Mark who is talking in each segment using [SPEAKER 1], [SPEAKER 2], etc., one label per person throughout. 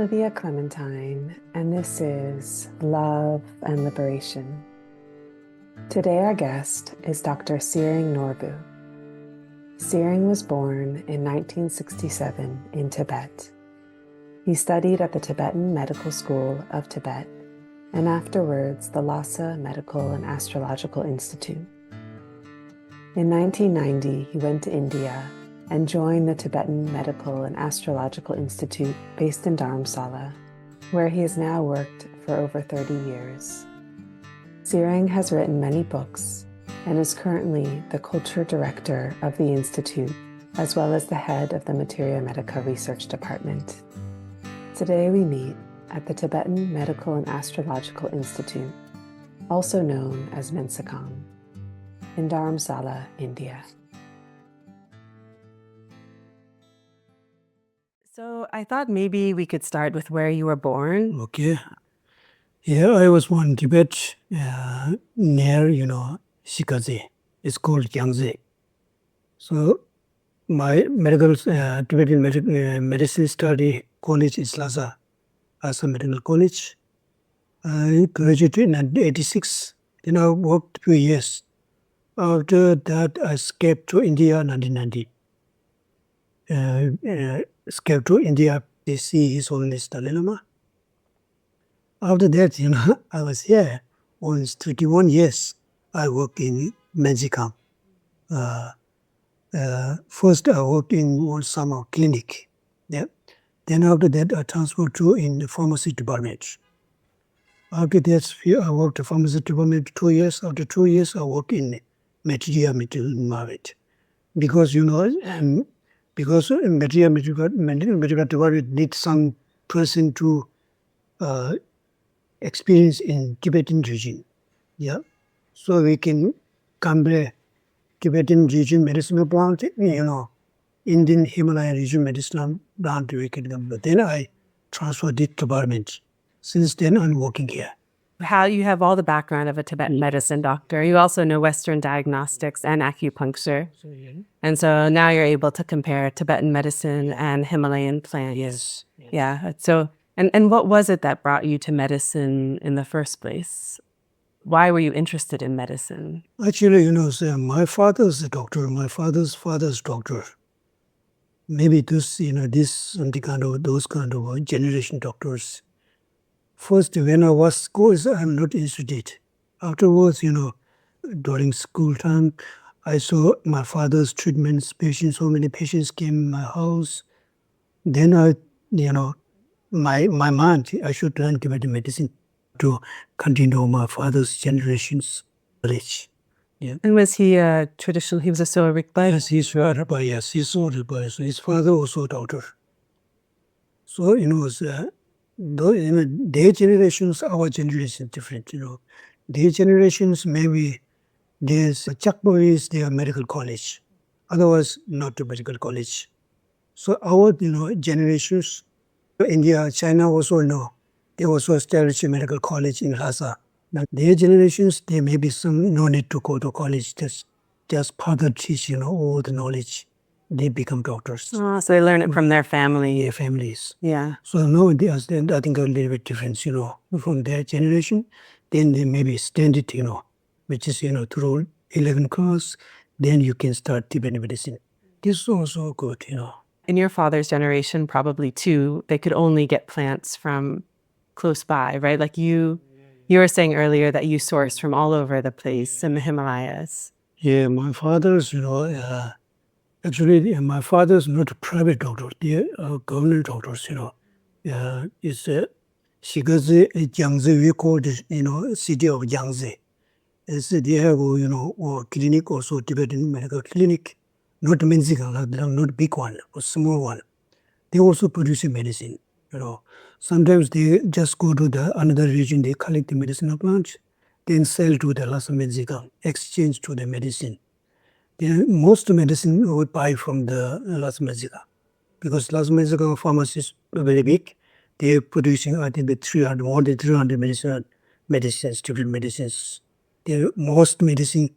[SPEAKER 1] Olivia Clementine, and this is Love and Liberation. Today our guest is Dr. Tsering Norbu. Tsering was born in 1967 in Tibet. He studied at the Tibetan Medical School of Tibet and afterwards the Lhasa Medical and Astrological Institute. In 1990, he went to India and joined the Tibetan Medical and Astrological Institute based in Dharamshala, where he has now worked for over 30 years. Tsering has written many books and is currently the culture director of the Institute, as well as the head of the Materia Medica Research Department. Today we meet at the Tibetan Medical and Astrological Institute, also known as Men-Tsee-Khang, in Dharamshala, India. So I thought maybe we could start with where you were born.
[SPEAKER 2] Okay. Yeah, I was born in Tibet, near, Shikaze. It's called Gyangze. So my Tibetan medicine study college is Lhasa Medical College. I graduated in 1986. Then I worked a few years. After that, I escaped to India in 1990. Escaped to India to see His Holiness Dalai Lama. After that, I was here almost 31 years. I worked in Men-Tsee-Khang. First, I worked in one summer clinic. Yeah. Then after that, I transferred to in the pharmacy department. After that, I worked in pharmacy department 2 years. After 2 years, I worked in Materia Medica. Because because Materia Medica department needs some person to experience in Tibetan region. Yeah. So we can compare Tibetan region medicinal plant, Indian Himalayan region medicinal plant we can compare. Then I transferred this department. Since then I'm working here.
[SPEAKER 1] How you have all the background of a Tibetan medicine doctor. You also know Western diagnostics and acupuncture. And so now you're able to compare Tibetan medicine and Himalayan plants.
[SPEAKER 2] Yes.
[SPEAKER 1] Yeah. So, and what was it that brought you to medicine in the first place? Why were you interested in medicine?
[SPEAKER 2] Actually, my father's a doctor. My father's doctor. Maybe those kind of generation doctors. First, when I was school, I'm not interested. Afterwards, during school time, I saw my father's treatments, patients, so many patients came in my house. Then my mind, I should learn Tibetan medicine to continue my father's generations knowledge. Yeah.
[SPEAKER 1] And was he a traditional, he was a Sowa Ripga?
[SPEAKER 2] Yes, he's Sowa Ripga, yes, he's Sowa Ripga. So his father also a doctor. So, their generations, our generation different, Their generations, maybe there's Chakbo is their medical college. Otherwise, not a medical college. So our, generations, India, China also, they also established a medical college in Lhasa. Now, their generations, there may be some no need to go to college, just further teach, all the knowledge. They become doctors.
[SPEAKER 1] Oh, so they learn it from their family.
[SPEAKER 2] Their families.
[SPEAKER 1] Yeah.
[SPEAKER 2] So now I think a little bit different, from their generation. Then they maybe standard, which is, through 11 class, then you can start Tibetan medicine. This is also good,
[SPEAKER 1] In your father's generation, probably too, they could only get plants from close by, right? Like you were saying earlier that you source from all over the place in the Himalayas.
[SPEAKER 2] Yeah, my father's, actually, my father's not a private doctor. They are government doctors, It's Shikaze, Gyangze, we call it, city of Gyangze. They have, a clinic also, Tibetan medical clinic, not Men-Tsee-Khang, not big one, a small one. They also produce medicine, Sometimes they just go to another region, they collect the medicinal plants, then sell to the Lhasa Men-Tsee-Khang, exchange to the medicine. Most medicine we buy from the Lhasa Men-Tsee-Khang, because Lhasa Men-Tsee-Khang pharmacies are very big. They are producing, I think, more than 300 medicines, different medicines. Most medicine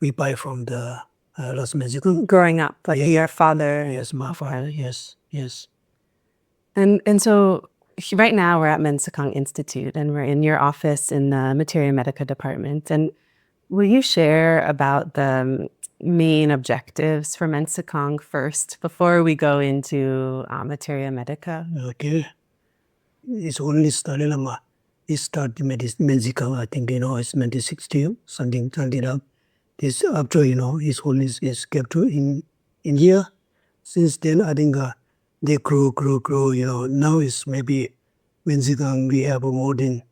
[SPEAKER 2] we buy from the Lhasa Men-Tsee-Khang.
[SPEAKER 1] Growing up, like your father.
[SPEAKER 2] Yes, my father, yes.
[SPEAKER 1] And so Right now, we're at Men-Tsee-Khang Institute, and we're in your office in the Materia Medica department. And will you share about the main objectives for Men-Tsee-Khang first before we go into Materia Medica?
[SPEAKER 2] Okay. It's only started it started medical, I think, it's 1960, something up. This after, his holiness is kept to in India. Since then, I think they grow. Now it's maybe Winzigang, we have more than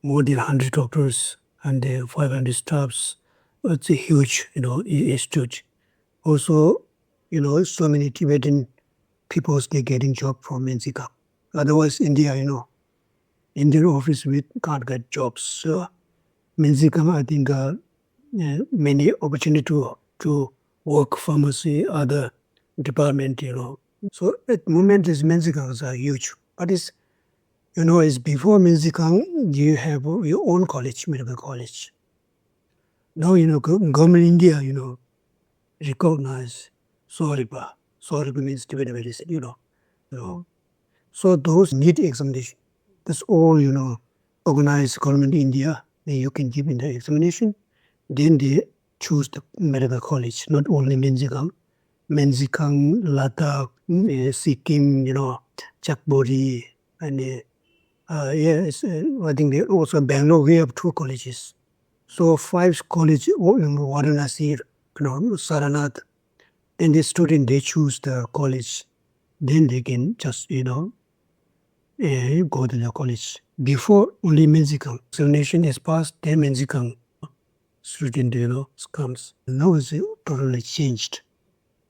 [SPEAKER 2] 100 doctors and 500 staffs. It's a huge, it's huge. Also, so many Tibetan peoples, they getting job from Winzigang. Otherwise, India, Indian office we can't get jobs. So Winzigang, I think, many opportunity to work pharmacy, other department. So at the moment, these Winzigangs are huge. But it's before Menzigang, you have your own college, medical college. Now, government India, recognize Sowa Ripga. Sowa Ripga means Tibetan medicine. So those need examination. That's all, organized government India. Then you can give in the examination. Then they choose the medical college, not only Menzigang, Ladakh, Sikkim, Chakbori, and yes, I think they also Bangalore, we have 2 colleges. So 5 college, Varanasi, Saranath, and the student, they choose the college. Then they can just, go to the college. Before only Menzigang. Examination is passed, then Menzigang student, comes. Now it's totally changed.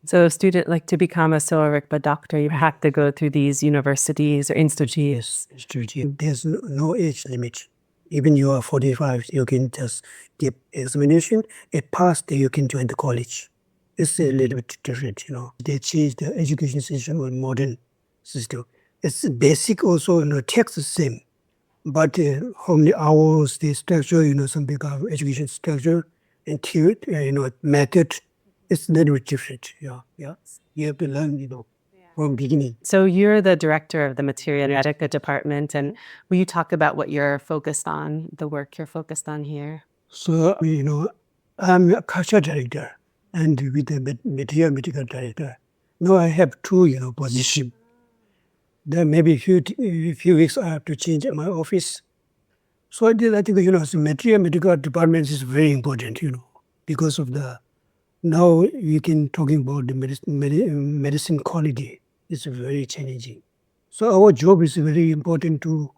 [SPEAKER 1] So, a student like to become a Sowa Ripga doctor, you have to go through these universities or institutes.
[SPEAKER 2] Yes, there's no age limit. Even you are 45, you can just give examination. It passed, then you can join the college. It's a little bit different. They changed the education system or modern system. It's basic also, text the same. But how many hours, the structure, something of education structure and theory, method, it's a little bit different. Yeah. You have to learn, from beginning.
[SPEAKER 1] So, you're the director of the Materia Medica department, and will you talk about what you're focused on, the work you're focused on here?
[SPEAKER 2] So, I'm a culture director and with the material medical director. Now I have 2, positions. Then maybe few weeks I have to change my office. So I think, the material medical department is very important, because of now we can talking about the medicine quality. It's very challenging. So our job is very important to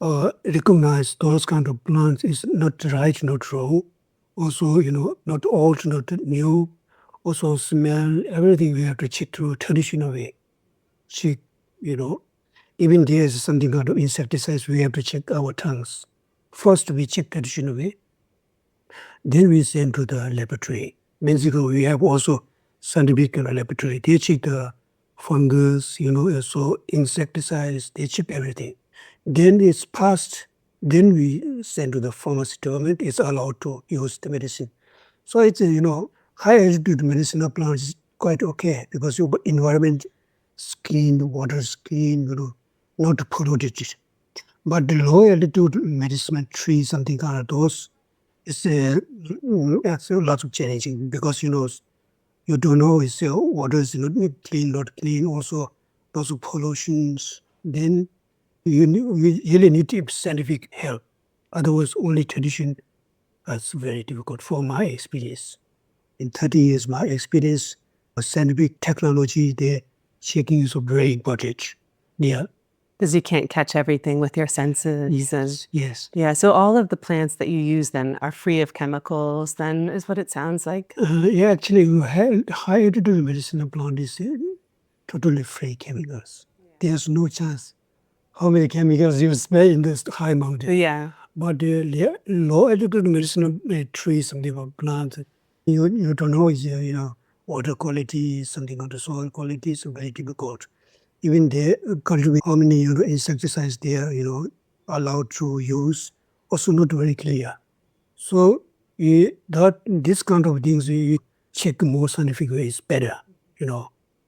[SPEAKER 2] recognize those kind of plants is not right, not wrong. Also, not old, not new. Also smell, everything we have to check through traditional way. Check, even there is something kind of insecticides, we have to check our tongues. First we check traditional way, then we send to the laboratory. Basically, we have also scientific laboratory. They check the fungus, so insecticides, they check everything. Then it's passed, then we send to the pharmacy department, it's allowed to use the medicine. So it's, high altitude medicinal plants is quite okay because your environment, skin, water, skin, not polluted. But the low altitude medicinal trees, something kind of those, it's a lot of challenging because you don't know is water is not clean, not clean. Also, lots of pollutions. Then you really need scientific help. Otherwise, only tradition is very difficult. For my experience, in 30 years, my experience, scientific technology, the checking is very important. Yeah.
[SPEAKER 1] Because you can't catch everything with your senses.
[SPEAKER 2] Yes.
[SPEAKER 1] Yeah, so all of the plants that you use then are free of chemicals, then is what it sounds like.
[SPEAKER 2] Yeah, actually, high altitude medicinal plant is totally free chemicals. There's no chance how many chemicals you smell in this high mountain.
[SPEAKER 1] Yeah.
[SPEAKER 2] But low altitude medicinal trees, something about plants, you don't know is water quality, something on the soil quality is very difficult. Even they cultivate how many insecticides they are allowed to use, also not very clear. So this kind of things you check more scientific way is better.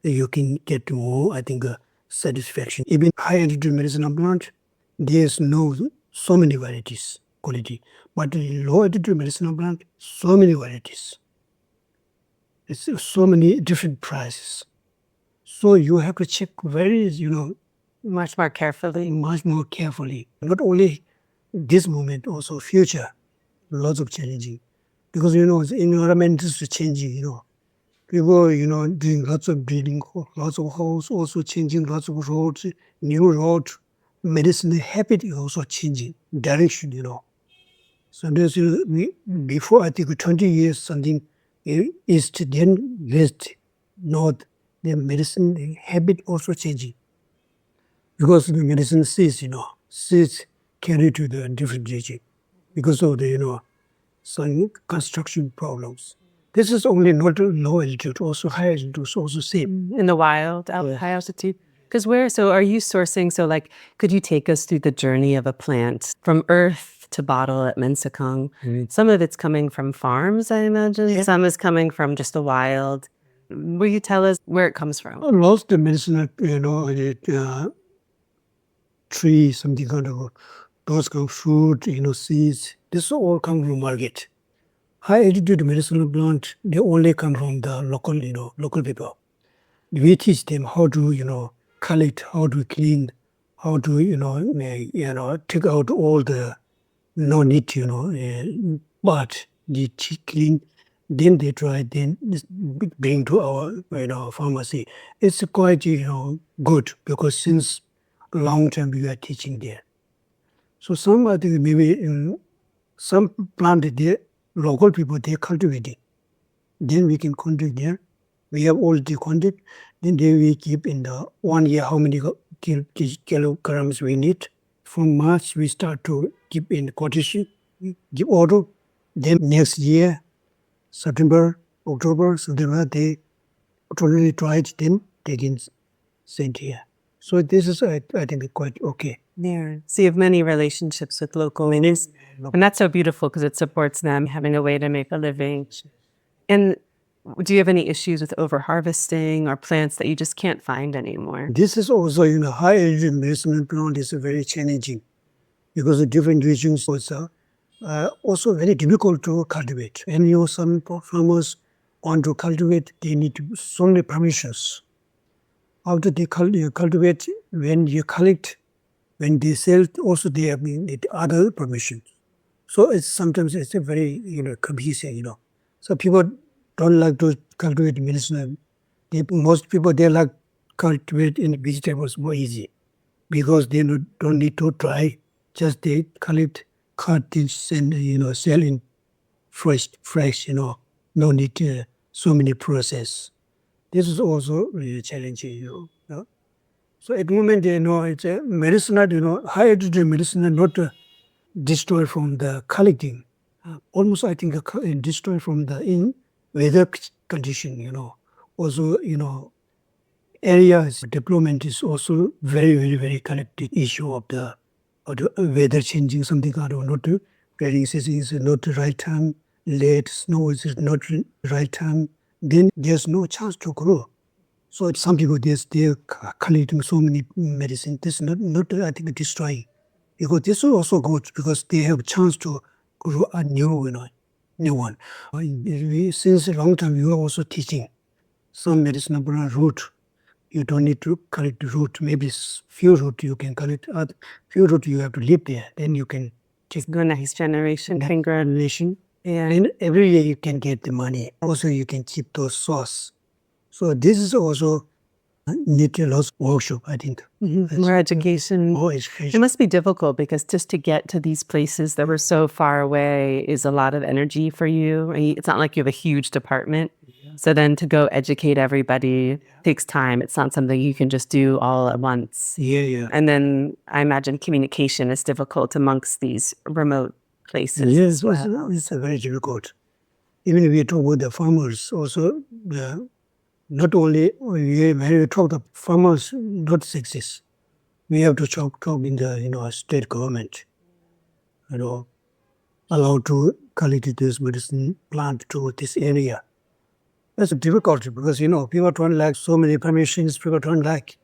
[SPEAKER 2] You can get more, I think, satisfaction. Even high altitude medicinal plant, there's no so many varieties quality, but low altitude medicinal plant, so many varieties. It's so many different prices. So you have to check very,
[SPEAKER 1] Much more carefully.
[SPEAKER 2] much more carefully. Not only this moment, also future, lots of challenging. Because, the environment is changing, People, doing lots of breeding, lots of holes, also changing lots of roads, new roads. Medicine habit is also changing direction. So there's, before I think 20 years something, east, then west, north, the medicine habit also changing. Because the medicine seeds carry to the different region because of the, some construction problems. This is only not low altitude, also high altitude is also same.
[SPEAKER 1] In the wild, high altitude. Because so are you sourcing, could you take us through the journey of a plant from earth to bottle at Men-Tsee-Khang? Some of it's coming from farms, I imagine.
[SPEAKER 2] Yeah.
[SPEAKER 1] Some is coming from just the wild. Will you tell us where it comes from?
[SPEAKER 2] Most the medicinal, tree, something kind of, those kind of fruit, seeds, this all come from market. High altitude medicinal plant, they only come from the local people. We teach them how to, collect, how to clean, how to, take out all the no need, but they clean, then they try, then bring to our, pharmacy. It's quite, good because since long time we are teaching there. So some, I think maybe some plant there, local people, they cultivate it. Then we can contact there. We have all the contact. Then they we keep in the 1 year how many kilograms we need. From March we start to keep in quotation, give order. Then next year, September, October, September, they totally try it, then they can send here. So this is, I think, quite okay.
[SPEAKER 1] Yeah. So you have many relationships with local leaders. And that's so beautiful because it supports them having a way to make a living. And do you have any issues with overharvesting or plants that you just can't find anymore?
[SPEAKER 2] This is also, high altitude medicinal plant is very challenging because the different regions was also very difficult to cultivate. And some farmers want to cultivate, they need so many permissions. After they cultivate, when you collect, when they sell, also they have need other permissions. So sometimes it's a very confusing. So people don't like to cultivate medicinal. Most people they like cultivate in vegetables more easy because they don't need to try. Just they collect, cut this, and sell in fresh. No need so many process. This is also really challenging. So at the moment, it's a medicinal. High altitude medicinal not destroyed from the collecting. Almost, I think, destroyed from the in weather condition. Also, areas development is also very, very, very connected issue of the weather changing something kind of not rainy season is not the right time, late snow is not right time, then there's no chance to grow. So some people they're collecting so many medicine. This is not I think destroying. Because this is also good because they have a chance to grow a new one. Since a long time we are also teaching some medicinal plant root. You don't need to collect the root. Maybe few root you can collect. Few root you have to live there. Then you can take
[SPEAKER 1] Go next generation.
[SPEAKER 2] generation.
[SPEAKER 1] Yeah.
[SPEAKER 2] And every year you can get the money. Also you can keep those source. So this is also need a lot of workshop, I think.
[SPEAKER 1] More education.
[SPEAKER 2] More
[SPEAKER 1] It
[SPEAKER 2] education.
[SPEAKER 1] must be difficult because just to get to these places that were so far away is a lot of energy for you. It's not like you have a huge department. So then to go educate everybody takes time. It's not something you can just do all at once.
[SPEAKER 2] Yeah.
[SPEAKER 1] And then I imagine communication is difficult amongst these remote places.
[SPEAKER 2] Yes,
[SPEAKER 1] as well.
[SPEAKER 2] it's very difficult. Even if we talk with the farmers, also not only when we talk the farmers not success. We have to talk in the state government, allowed to collect this medicine plant to this area. That's a difficulty because people don't like so many permissions. People don't like.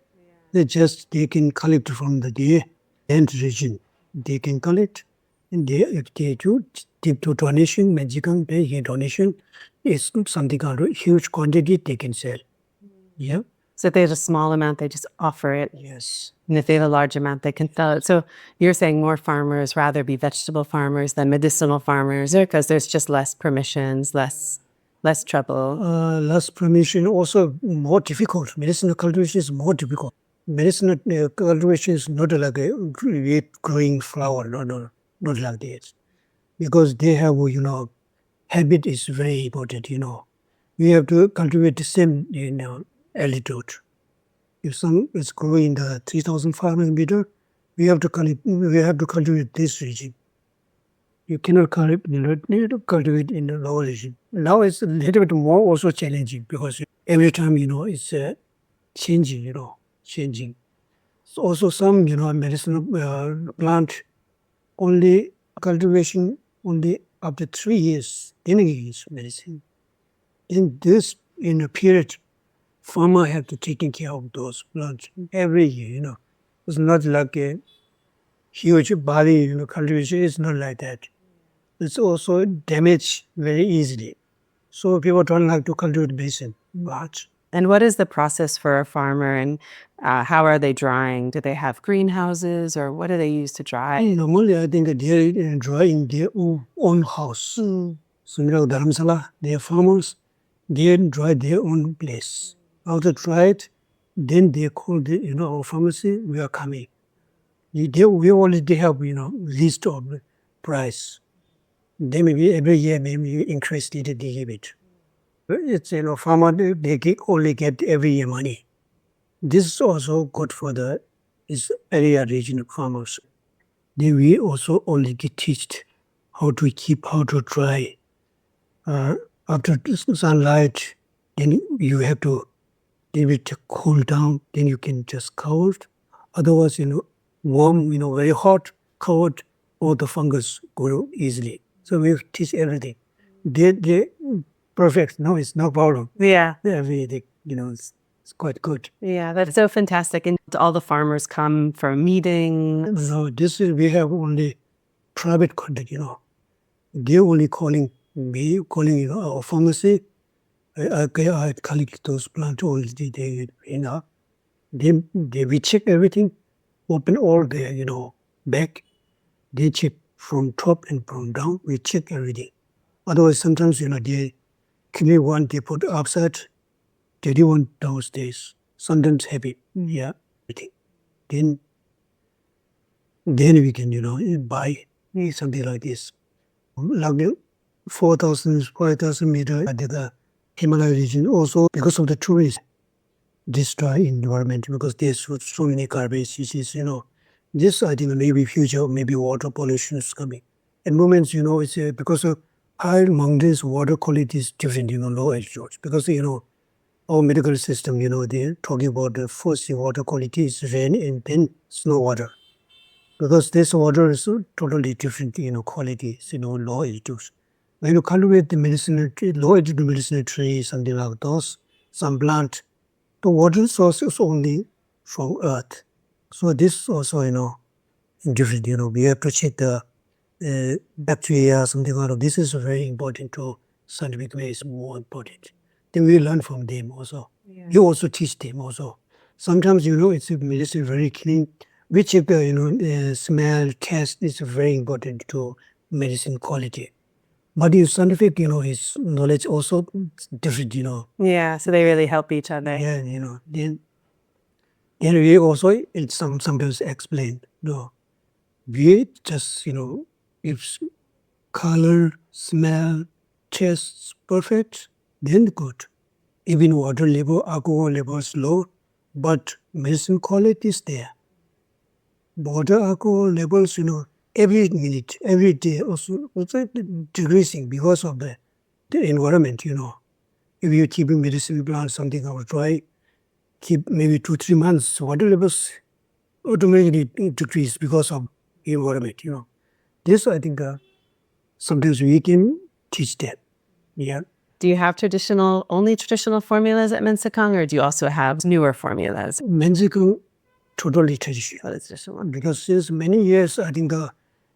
[SPEAKER 2] they can collect from the end region. They can collect, and if they do donation, Men-Tsee-Khang pay here donation is something called a huge quantity they can sell. Yeah.
[SPEAKER 1] So if they have a small amount, they just offer it.
[SPEAKER 2] Yes.
[SPEAKER 1] And if they have a large amount, they can sell it. So you're saying more farmers rather be vegetable farmers than medicinal farmers, or because there's just less permissions, less trouble.
[SPEAKER 2] Less permission, also more difficult. Medicinal cultivation is more difficult. Medicinal cultivation is not like a growing flower, not like this. Because they have, habit is very important, We have to cultivate the same, altitude. If some is growing in the 3,500 meter, we have to cultivate this region. You cannot cultivate in the lower region. Now it's a little bit more also challenging because every time, it's changing, changing. So also some, medicinal plant only cultivation only after 3 years, then you use medicine. In a period, farmer have to taking care of those plants every year, It's not like a huge body, cultivation is not like that. It's also damaged very easily. So people don't like to cultivate medicine much.
[SPEAKER 1] And what is the process for a farmer, and how are they drying? Do they have greenhouses, or what do they use to dry?
[SPEAKER 2] Normally, I think they dry in their own house. So, Dharamshala, they are farmers, they dry their own place. After dry it, then they call our pharmacy, we are coming. We already have, list of price. They maybe every year, maybe increase it, they give it. It's, farmer, they only get every year money. This is also good for this area regional farmers. We also only get taught how to dry. After sunlight, then you have to leave it to cool down, then you can just cover it. Otherwise, warm, very hot, covered, all the fungus grow easily. So we teach everything. They perfect. No, it's no problem.
[SPEAKER 1] Yeah.
[SPEAKER 2] Everything, it's quite good.
[SPEAKER 1] Yeah, that's so fantastic. And all the farmers come for meetings.
[SPEAKER 2] No, we have only private contact, They're only calling me, our pharmacy. I collect those plants all the day, we check everything, open all the, back. They check from top and from down, we check everything. Otherwise, sometimes, they clear one, they put upside, dirty one downstairs, sometimes heavy, yeah, everything. Then we can, buy something like this. Like 4,000, 5,000 meter at the Himalaya region also because of the tourists destroy environment because there's so many garbage issues, This I think maybe future, maybe water pollution is coming. At moments, it's because of high mountains, water quality is different, low altitudes. Because, our medical system, they're talking about the first water quality is rain and then snow water. Because this water is totally different, qualities, low altitudes. When you cultivate the medicinal tree, low altitude medicinal tree, something like those, some plant, the water source is only from earth. So this also, different, we have to check the bacteria, something like that. This is very important to scientific way is more important. Then we learn from them also. Yeah. You also teach them also. Sometimes, it's medicine very clean. We check the, smell, taste is very important to medicine quality. But in scientific, his knowledge also different,
[SPEAKER 1] Yeah, so they really help each other.
[SPEAKER 2] Yeah, then we also sometimes explain, we just, if color, smell, taste perfect, then good. Even water level, alcohol level is low, but medicine quality is there. Water alcohol levels, every minute, every day also decreasing because of the environment, If you keep a medicine plant, something or dry, keep maybe 2-3 months, water levels automatically decrease because of environment, This I think sometimes we can teach that. Yeah.
[SPEAKER 1] Do you have only traditional formulas at Men-Tsee-Khang, or do you also have newer formulas?
[SPEAKER 2] Men-Tsee-Khang totally traditional. Because since many years, I think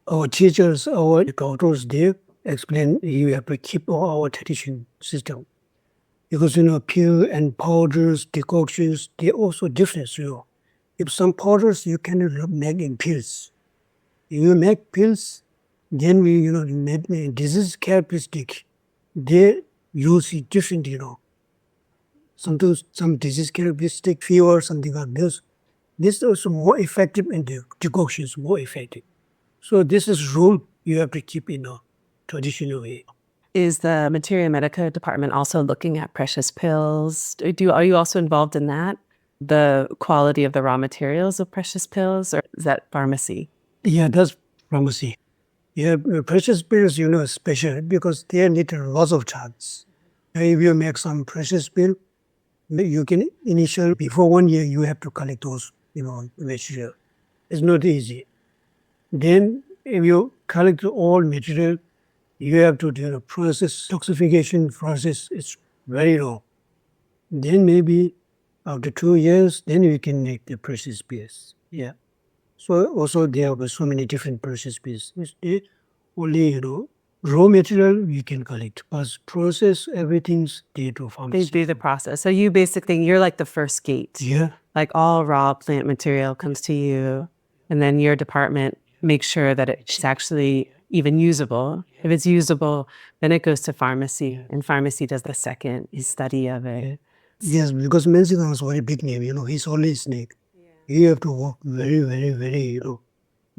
[SPEAKER 2] our teachers, our doctors, they explain you have to keep our tradition system. Because, pill and powders, decoctions, they're also different. If some powders you cannot make in pills. If you make pills, then we, make disease characteristic. They use it different, Sometimes some disease characteristic, fever, something like this. This is also more effective and the decoction is more effective. So this is rule you have to keep in a traditional way.
[SPEAKER 1] Is the Materia Medica department also looking at precious pills? Are you also involved in that? The quality of the raw materials of precious pills, or is that pharmacy?
[SPEAKER 2] Yeah, that's pharmacy. Yeah, precious pills, is special because they need lots of charts. If you make some precious pill, you can initial before 1 year you have to collect those, material. It's not easy. Then if you collect all material, you have to do the process, toxification process is very long. Then maybe after 2 years, then you can make the precious pills. Yeah. So also there are so many different precious pills. Only, raw material you can collect, but process everything's due to
[SPEAKER 1] They
[SPEAKER 2] pharmacy.
[SPEAKER 1] do the process. So you're like the first gate.
[SPEAKER 2] Yeah.
[SPEAKER 1] Like all raw plant material comes to you, and then your department makes sure that it's actually even usable. If it's usable, then it goes to pharmacy, and pharmacy does the second study of it.
[SPEAKER 2] Yes, because Men-Tsee-Khang is a very big name, he's only a snake. You have to work very, very, very,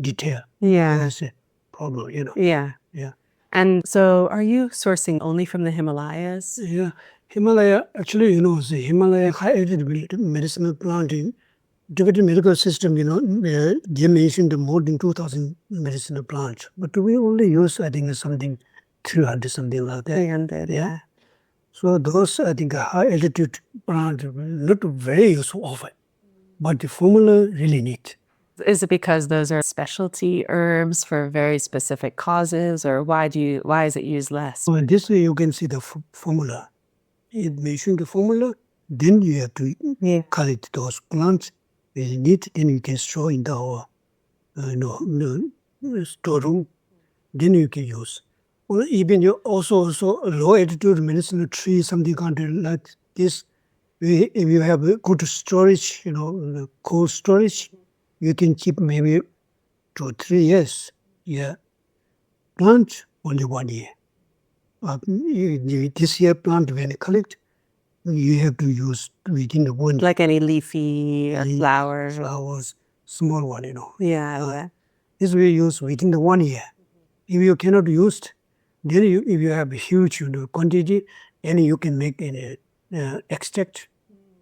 [SPEAKER 2] detailed.
[SPEAKER 1] Yeah.
[SPEAKER 2] That's a problem,
[SPEAKER 1] Yeah.
[SPEAKER 2] Yeah.
[SPEAKER 1] And so are you sourcing only from the Himalayas?
[SPEAKER 2] Yeah. Himalaya, actually, the Himalaya high-altitude medicinal plant in Tibetan medical system, they mentioned more than 2,000 medicinal plants. But we only use, I think, something 300, something like that.
[SPEAKER 1] 300, yeah.
[SPEAKER 2] So those, I think, high-altitude plants not very useful often. But the formula really neat.
[SPEAKER 1] Is it because those are specialty herbs for very specific causes, or why is it used less?
[SPEAKER 2] So in this way, you can see the formula. It mentioned the formula, then you have to collect those plants with neat, then you can store in our storeroom, then you can use. Or even you also low altitude medicinal tree, something kind of like this. If you have a good storage, cold storage, you can keep maybe 2 or 3 years. Yeah. Plant only 1 year. This year plant when you collect, you have to use within 1 year.
[SPEAKER 1] Like any leafy flowers.
[SPEAKER 2] Flowers, small one,
[SPEAKER 1] Yeah.
[SPEAKER 2] This we use within the 1 year. If you cannot use it, then if you have a huge quantity, then you can make an extract.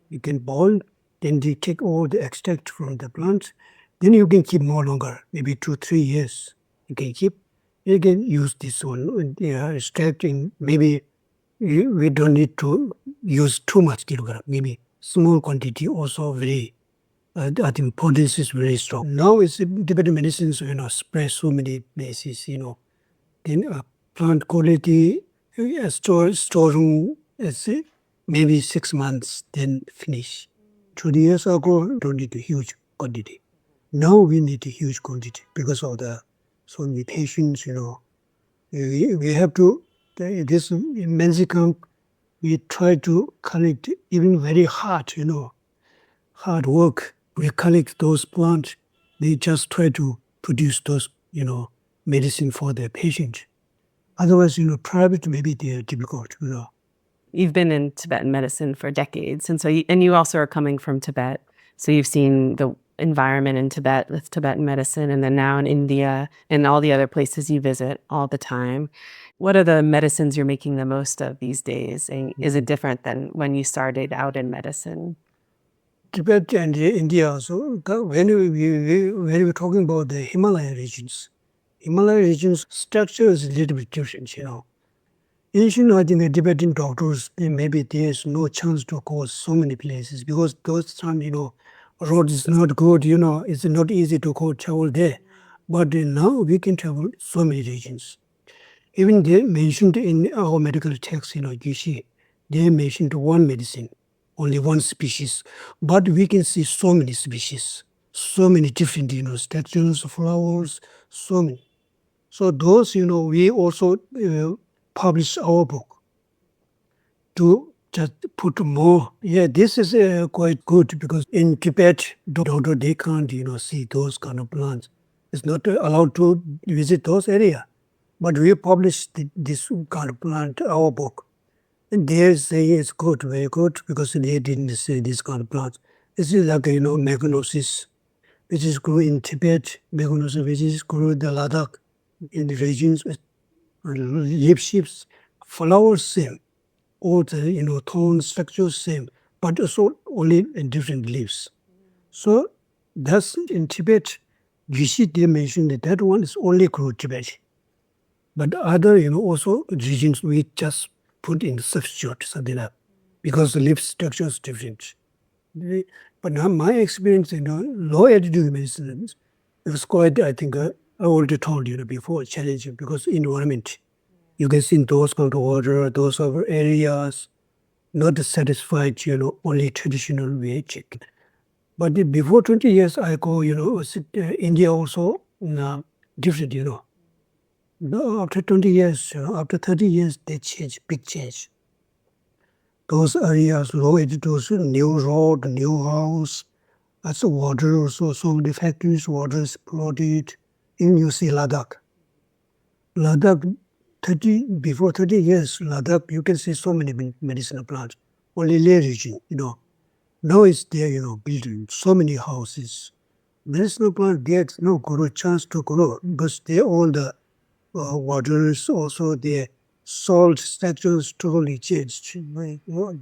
[SPEAKER 2] You can boil, then you take all the extract from the plant. Then you can keep more longer, maybe 2 or 3 years. You can keep. You can use this one, extracting. Maybe we don't need to use too much kilogram. Maybe small quantity also very. I think potency is very strong. Now it's Tibetan medicines, spread so many places, Then plant quality, storeroom, maybe 6 months, then finish. 20 years ago, don't need a huge quantity. Now we need a huge quantity because of so many patients, We have to, this in Men-Tsee-Khang, we try to collect even very hard, hard work. We collect those plants. They just try to produce those, medicine for their patient. Otherwise, private maybe they're difficult,
[SPEAKER 1] You've been in Tibetan medicine for decades, and you also are coming from Tibet. So you've seen the environment in Tibet with Tibetan medicine, and then now in India and all the other places you visit all the time. What are the medicines you're making the most of these days? And is it different than when you started out in medicine?
[SPEAKER 2] Tibet and India also, when we're talking about the Himalaya regions structure is a little bit different, Initially, I think the Tibetan doctors, maybe there's no chance to go so many places because those time, road is not good, it's not easy to go travel there. But now we can travel so many regions. Even they mentioned in our medical text, Gyushi, they mentioned one medicine, only one species. But we can see so many species. so many different, statues, flowers, so many. So those, we also publish our book to just put more. Yeah, this is quite good because in Tibet, doctor, they can't, see those kind of plants. It's not allowed to visit those areas. But we published this kind of plant, our book. And they say it's good, very good, because they didn't see this kind of plants. This is like, meganosis, which is grew in Tibet, meganosis, which is grew in the Ladakh, in the regions with leaf shapes, flowers same, all the, tone structure same, but also only in different leaves. So that's in Tibet, Gyushi, they mentioned that that one is only grew Tibet. But other, also regions we just put in substitute something like because the leaf structure is different. But now my experience in low altitude medicine, it was quite, I think, I already told you before, challenging because environment. You can see in those kind of water, those other areas, not satisfied, only traditional way chicken. But before 20 years, I go, India also, different, No, after 20 years, after 30 years, they change, big change. Those areas, low altitude, new road, new house, that's water also, so many factories, water is polluted. In you see Ladakh. Ladakh, before 30 years, Ladakh, you can see so many medicinal plants. Only Leh region, Now it's there, building so many houses. Medicinal plant gets no grow chance to grow because they all the waters also the salt structures totally changed.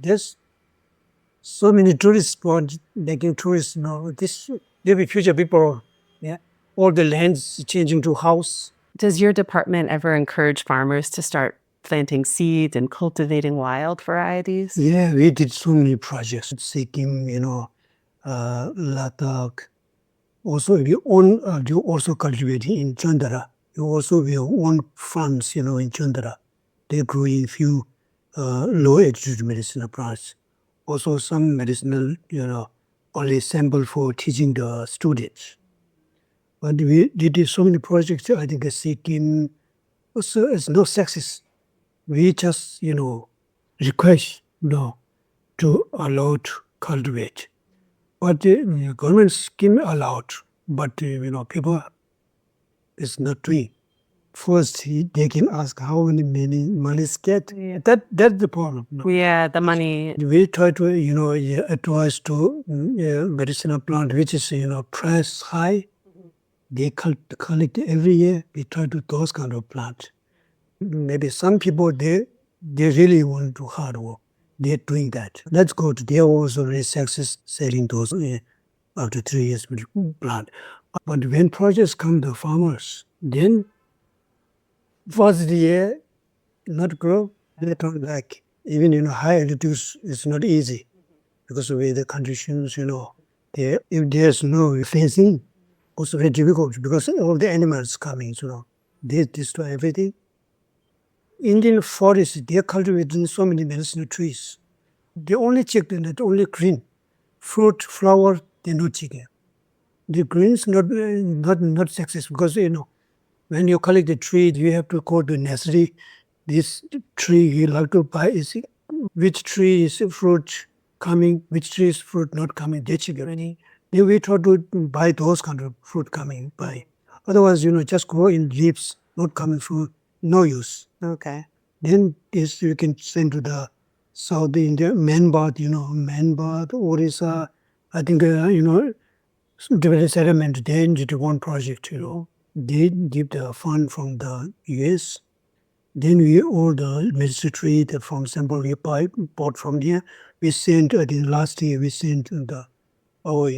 [SPEAKER 2] There's so many tourist spots making tourists know this there be future people. Yeah, all the lands changing to house.
[SPEAKER 1] Does your department ever encourage farmers to start planting seeds and cultivating wild varieties?
[SPEAKER 2] Yeah, we did so many projects. Sikkim, Ladakh. Also, we own you also cultivate in Chandra. You also we own farms, in Chandra. They grow a few low altitude medicinal plants. Also some medicinal, only sample for teaching the students. But we did so many projects, I think Sikkim, also it's no success. We just, request, to allow to cultivate. But the government scheme allowed, but people is not doing. First, they can ask how many monies get. Yeah. That's the problem. No.
[SPEAKER 1] Yeah, the money.
[SPEAKER 2] We try to advise to medicinal plant which is price high. They collect every year. We try to those kind of plant. Maybe some people they really want to hard work. They're doing that. That's good. They are also very success selling those after 3 years with plant. But when projects come to farmers, then first year not grow, later on back. Even high altitudes is not easy because of the conditions, there if there's no fencing, also very difficult because all the animals coming, they destroy everything. Indian forests, they are cultivating so many medicinal trees. They only check that only green. Fruit, flower, they not check it. The greens not successful because when you collect the tree, you have to go to nursery. This tree you like to buy is which tree is fruit coming, which tree is fruit not coming. They check it. Then we try to buy those kind of fruit coming by. Otherwise, just grow in leaves, not coming fruit, no use.
[SPEAKER 1] Okay.
[SPEAKER 2] Then this you can send to the South India, Manbad, Orissa. I think Tibetan settlement. They did one project. They give the fund from the U.S. Then we all the ministry that from sample we bought from here. We sent the last year we sent to the our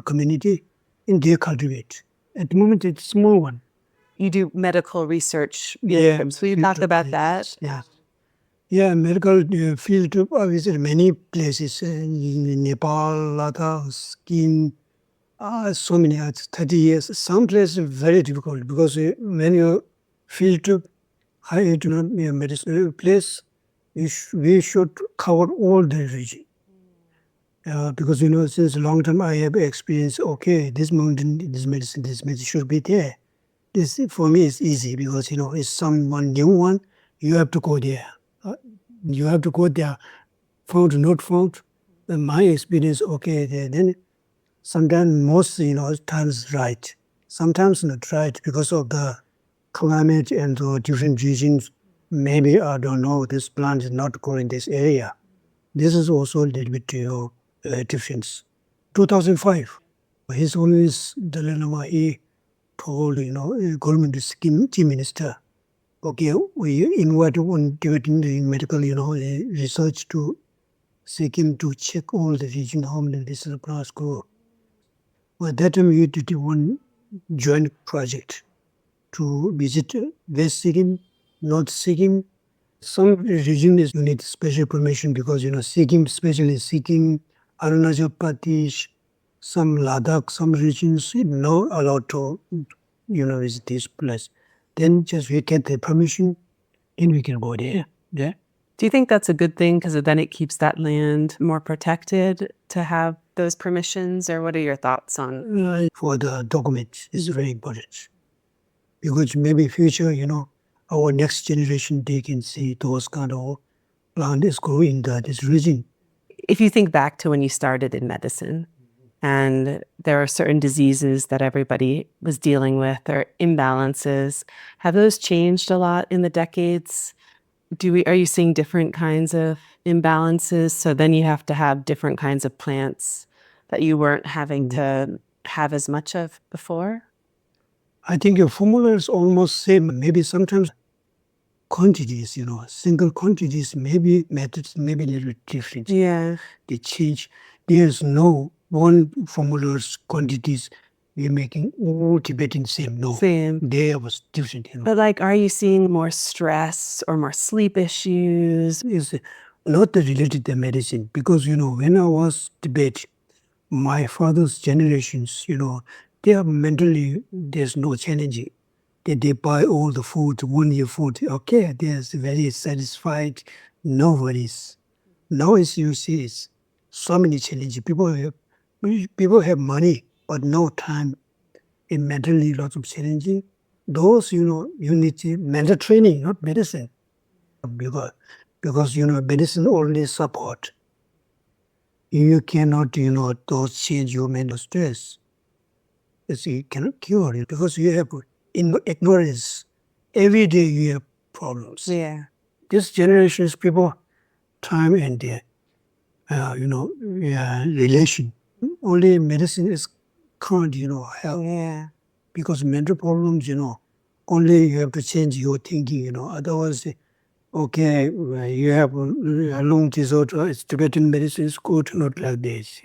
[SPEAKER 2] community and they cultivate. At the moment it's small one.
[SPEAKER 1] You do medical research.
[SPEAKER 2] Yeah.
[SPEAKER 1] So you talk about that.
[SPEAKER 2] Yeah. Yeah, medical field, I visited many places in Nepal, Ladakh, Sikkim, so many, 30 years. Some places very difficult because when you field trip, high altitude medicinal place, we should cover all the region. Because, since a long time I have experienced, okay, this mountain, this medicine should be there. This, for me, is easy because, it's someone new one, you have to go there. You have to go there, found, not found. And my experience, okay, then sometimes most, times right. Sometimes not right because of the climate and the different regions. Maybe, I don't know, this plant is not growing in this area. This is also a little bit difference. 2005, His Holiness Dalai Lama, he told, government Sikkim chief minister, okay, we invite one Tibetan medical, research to Sikkim to check all the region how many medicinal plants grow. At that time, we did one joint project to visit West Sikkim, North Sikkim. Some region is you need special permission because Sikkim, especially Sikkim, Arunachel Pradesh, some Ladakh, some regions not allowed to visit this place. Then just we get the permission and we can go there. Yeah.
[SPEAKER 1] Do you think that's a good thing because then it keeps that land more protected to have those permissions, or what are your thoughts on?
[SPEAKER 2] For the documents is very important because maybe future, our next generation, they can see those kind of plant is growing in this region.
[SPEAKER 1] If you think back to when you started in medicine and there are certain diseases that everybody was dealing with or imbalances, have those changed a lot in the decades? Are you seeing different kinds of imbalances? So then you have to have different kinds of plants that you weren't having to have as much of before?
[SPEAKER 2] I think your formula is almost same. Maybe sometimes quantities, single quantities, maybe methods, maybe a little bit different.
[SPEAKER 1] Yeah.
[SPEAKER 2] They change. There's no one formula's quantities. We're making all Tibetan same. No,
[SPEAKER 1] Same.
[SPEAKER 2] there was different.
[SPEAKER 1] But are you seeing more stress or more sleep issues?
[SPEAKER 2] It's not related to medicine because when I was Tibet, my father's generations, they are mentally there's no challenge. They buy all the food, 1 year food. Okay, they're very satisfied, no worries. Now as you see, it's so many challenges. People have money, but no time. And mentally, lots of challenging. Those, you need mental training, not medicine. Because medicine only support. You cannot, those change your mental stress. You cannot cure it because you have ignorance. Every day you have problems.
[SPEAKER 1] Yeah.
[SPEAKER 2] This generation's people, time and their, relation. Only medicine is can't, help.
[SPEAKER 1] Yeah.
[SPEAKER 2] Because mental problems, only you have to change your thinking, Otherwise, okay, you have a long disorder, it's Tibetan medicine is good, not like this,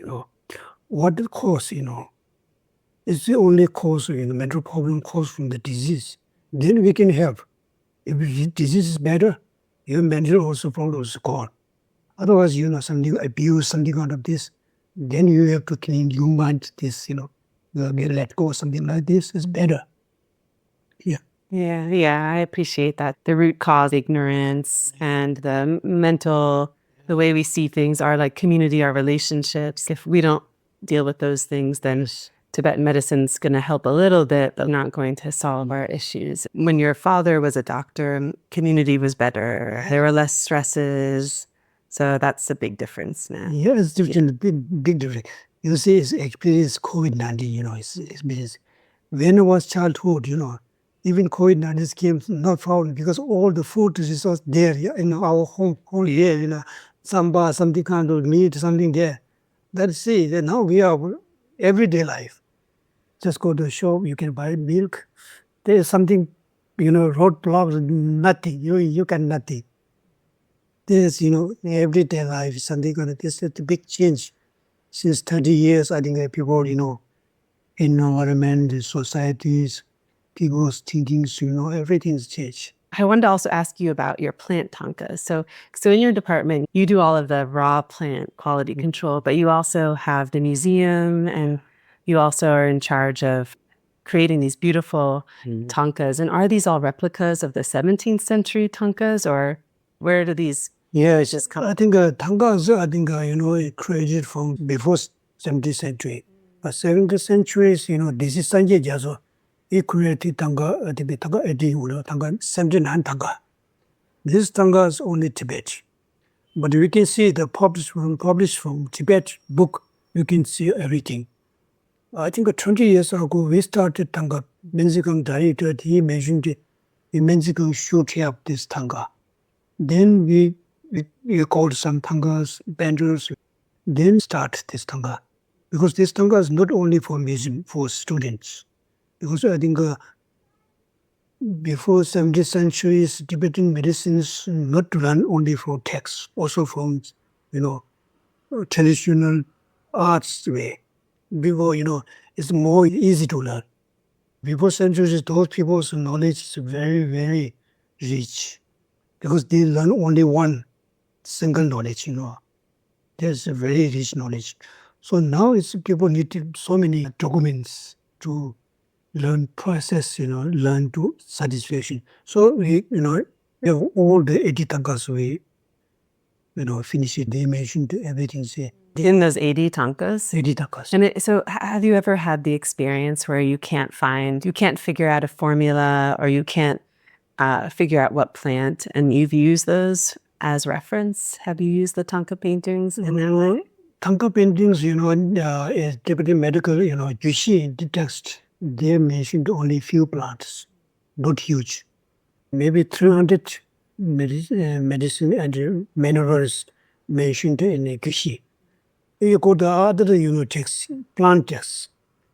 [SPEAKER 2] What the cause, It's the only cause, mental problem cause from the disease. Then we can help. If the disease is better, your mental also problem is gone. Otherwise, something abuse, something out of this, then you have to clean your mind, this, let go, something like this is better. Yeah.
[SPEAKER 1] Yeah, I appreciate that. The root cause, ignorance, and the mental, the way we see things, our community, our relationships. If we don't deal with those things, then Tibetan medicine's going to help a little bit, but not going to solve our issues. When your father was a doctor, community was better. There were less stresses. So that's a big difference now.
[SPEAKER 2] Yeah, it's different, big difference. You see, it's experience COVID-19, it's experience. When I was childhood, even COVID-19 came not found because all the food is there in our home here, samba, something kind of meat, something there. That's it. And now we are everyday life. Just go to the shop, you can buy milk. There is something, roadblocks, nothing. You can nothing. There's, everyday life, something kind of this is a big change. Since 30 years, I think that people, environment, the societies, people's thinkings, everything's changed.
[SPEAKER 1] I wanted to also ask you about your plant thangkas. So in your department, you do all of the raw plant quality control, but you also have the museum and you also are in charge of creating these beautiful thangkas. And are these all replicas of the 17th century thangkas, or where do these
[SPEAKER 2] Yes, I think thangkas, I think, it created from before 17th century. But 17th century, this is Sanje Jaso. He created thangka, thangka 80, thangka 79 thangka. This thangka is only Tibet. But we can see the published from Tibet book, you can see everything. I think 20 years ago, we started thangka. Men-Tsee-Khang director, he mentioned the Men-Tsee-Khang should have this thangka. Then we called some thangkas, banders, then start this thangka. Because this thangka is not only for medicine, for students. Because I think before 17th century, Tibetan medicine is not run only for texts, also from, traditional arts way. Before, it's more easy to learn. Before centuries, those people's knowledge is very, very rich. Because they learn only one single knowledge, There's a very rich knowledge. So now it's people need so many documents to learn process, learn to satisfaction. So we have all the 80 thangkas we, finish it. They mentioned everything there.
[SPEAKER 3] In those 80 thangkas?
[SPEAKER 2] 80 thangkas.
[SPEAKER 3] And so have you ever had the experience where you can't figure out a formula, or you can't figure out what plant, and you've used those as reference? Have you used the thangka paintings?
[SPEAKER 2] Thangka paintings, is Tibetan medical, Gyushi in the text, they mentioned only few plants, not huge. Maybe 300 medicine and minerals mentioned in Gyushi. You go to other, texts, plant texts,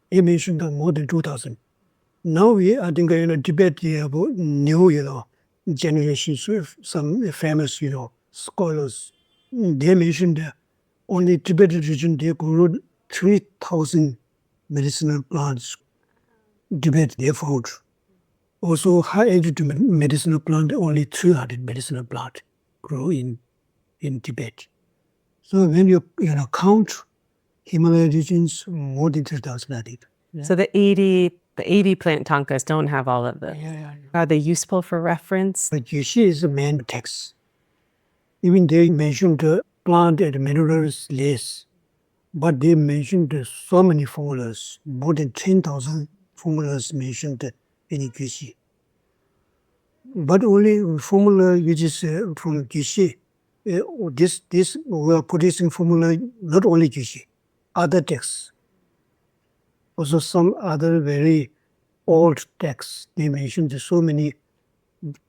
[SPEAKER 2] they mentioned more than 2,000. Now I think, Tibet, they have new, generations of some famous, scholars. They mentioned only Tibetan region, they grew 3,000 medicinal plants. Tibet, they found. Also, high-aged medicinal plant, only 300 medicinal plant grow in Tibet. So when you count Himalaya regions, more than 3,000, I think.
[SPEAKER 3] Yeah. So the 80 plant thangkas don't have all of them.
[SPEAKER 2] Yeah.
[SPEAKER 3] Are they useful for reference?
[SPEAKER 2] But Gyushi is the main text. Even they mentioned the plant and minerals less, but they mentioned so many formulas, more than 10,000 formulas mentioned in Gyushi. But only formula which is from Gyushi, this we are producing formula not only Gyushi, other texts. Also some other very old texts, they mentioned so many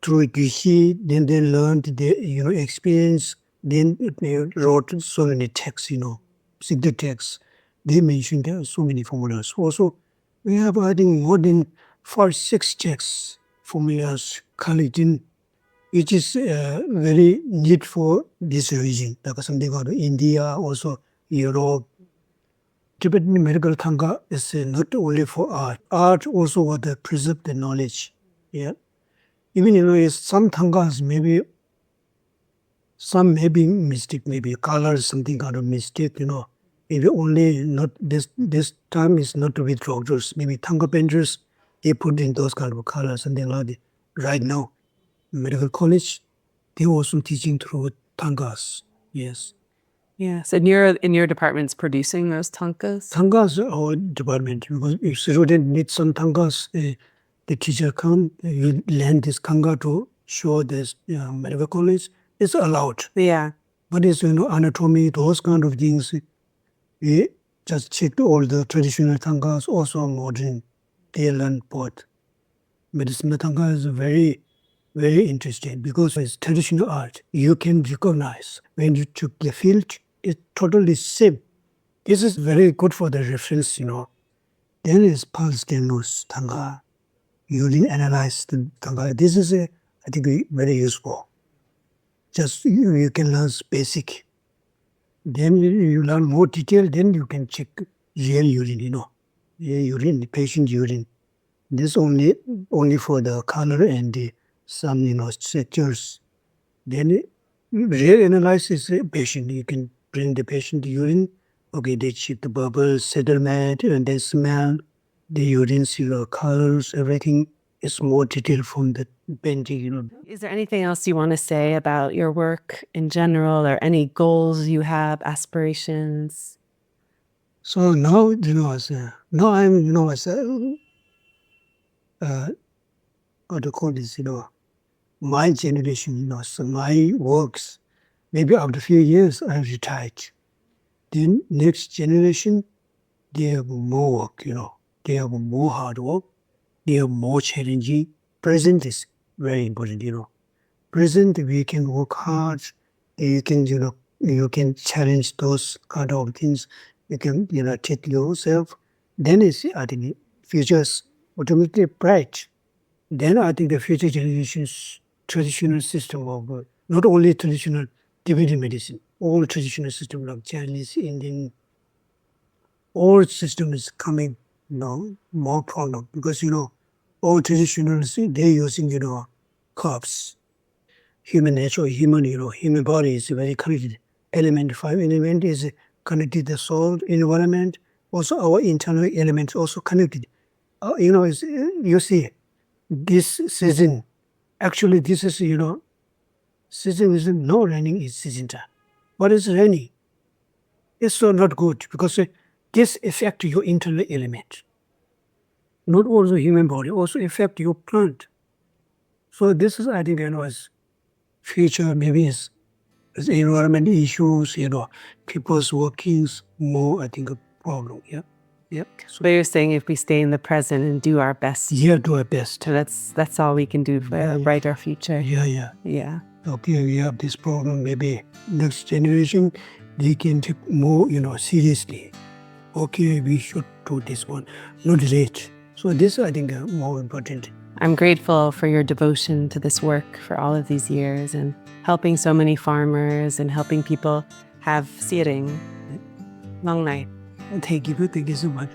[SPEAKER 2] through Gyushi, then they learned their experience, then they wrote so many texts, Siddha texts. They mentioned there are so many formulas. Also, we have I think more than 6 texts, formulas, collected, which is very need for this region, like something called India, also Europe. Tibetan medical thangka is not only for art. Art also what preserve the knowledge. Yeah. Even some thangkas some may be mistake, maybe color something kind of mistake, Maybe only not this time is not with doctors. Maybe thangka painters, they put in those kind of colors, something like that. Right now, medical college, they also teaching through thangkas. Yes.
[SPEAKER 3] Yes. And you're in your department's producing those thangkas?
[SPEAKER 2] Thangkas are our department, because if student needs some thangkas, the teacher come, you learn this thangka to show this medical college. It's allowed.
[SPEAKER 3] Yeah.
[SPEAKER 2] But it's, anatomy, those kind of things, we just check all the traditional thangkas, also modern. They learn both. Medicinal thangka is very, very interesting because it's traditional art. You can recognize when you took the field, it's totally same. This is very good for the reference, Then is pulse diagnosis thangka, urine analyze the thangka. This is, I think, very useful. Just you can learn basic. Then you learn more detail, then you can check real urine, urine, patient urine. This only for the color and some, structures. Then real analysis is patient. You can bring the patient urine. Okay, they check the bubbles, settlement, and then smell the urine, colors, everything. it's more detailed from the painting, you know.
[SPEAKER 3] Is there anything else you want to say about your work in general, or any goals you have, aspirations?
[SPEAKER 2] So now, you know, now I'm, you know, what to call this, you know, my generation, you know, so my works, maybe after a few years, I retired. The next generation, they have more work, you know, they have more hard work, they have more challenging. Present is very important, you know. Present, we can work hard, you can, you know, you can challenge those kind of things, you can, you know, take yourself. Then it's, I think, future's automatically bright. Then I think the future generations traditional system of not only traditional Tibetan medicine, all traditional system like Chinese, Indian, all system is coming, you know, more problem because, you know, all traditionals they're using, you know, herbs. Human nature, human, you know, human body is very connected. Element, five element is connected to the soul, environment. Also, our internal elements also connected. You know, you see, this season, actually, this is, you know, season is no raining is season time. What is raining? It's so not good because this affect your internal element. Not also human body, also affect your plant. So this is, I think, you know, as future maybe is environment issues, you know, people's workings more, I think, a problem. Yeah. Yeah. So
[SPEAKER 3] But you're saying if we stay in the present and do our best,
[SPEAKER 2] yeah, do our best.
[SPEAKER 3] so that's all we can do for a brighter future.
[SPEAKER 2] Yeah, yeah.
[SPEAKER 3] Yeah.
[SPEAKER 2] Okay, we have this problem. Maybe next generation they can take more, you know, seriously. Okay, we should do this one, not late. So this, I think, more important.
[SPEAKER 3] I'm grateful for your devotion to this work for all of these years and helping so many farmers and helping people have tsering. Long night.
[SPEAKER 2] Thank you so much.